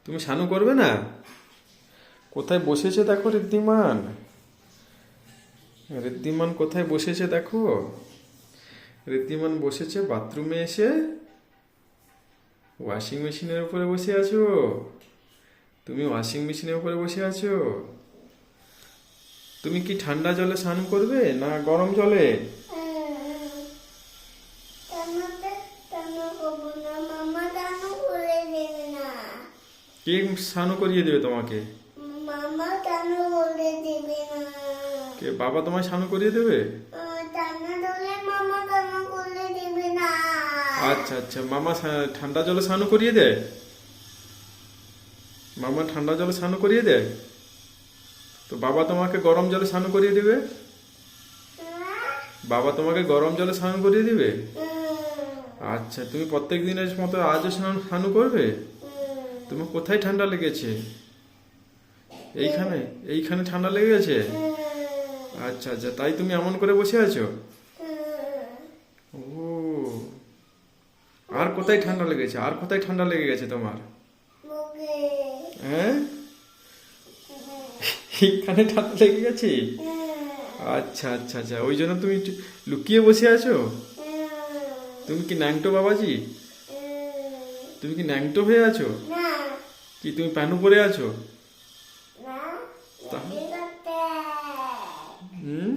তুমি স্নান করবে না? কোথায় বসেছে দেখো ঋদ্ধিমান। ঋদ্ধিমান কোথায় বসেছে দেখো। ঋদ্ধিমান বসেছে বাথরুমে এসে ওয়াশিং মেশিনের উপরে বসে আছো। তুমি ওয়াশিং মেশিনের উপরে বসে আছো। তুমি কি ঠান্ডা জলে স্নান করবে না গরম জলে? কে স্নান করিয়ে দেবে তোমাকে? কে, বাবা তোমায় স্নান করিয়ে দেবে? আচ্ছা আচ্ছা, মামা ঠান্ডা জলে স্নান করিয়ে দেয়? মামা ঠান্ডা জলে স্নান করিয়ে দেয়? তো বাবা তোমাকে গরম জলে স্নান করিয়ে দেবে? বাবা তোমাকে গরম জলে স্নান করিয়ে দিবে? আচ্ছা, তুমি প্রত্যেক দিনের মতো আজও স্নান করবে? তোমার কোথায় ঠান্ডা লেগেছে? এইখানে এইখানে ঠান্ডা লেগে গেছে? আচ্ছা আচ্ছা, তাই তুমি এমন করে বসে আছো? ও, আর কোথায় ঠান্ডা লেগেছে? আর কোথায় ঠান্ডা লেগে গেছে তোমার? হ্যাঁ, এইখানে ঠান্ডা লেগে গেছে? আচ্ছা আচ্ছা আচ্ছা, ওই জন্য তুমি লুকিয়ে বসে আছো? তুমি কি ন্যাংটো বাবাজি? তুমি কি ন্যাংটো হয়ে আছো? কি তুমি প্যানু পরে আছো? হুম,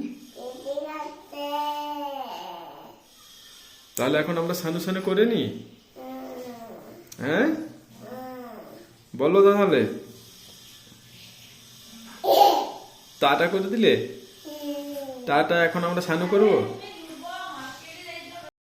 তাহলে এখন আমরা সানু সানু করে নি? হ্যাঁ, বলো তাহলে। টাটা করে দিলে? টাটা, এখন আমরা সানু করবো।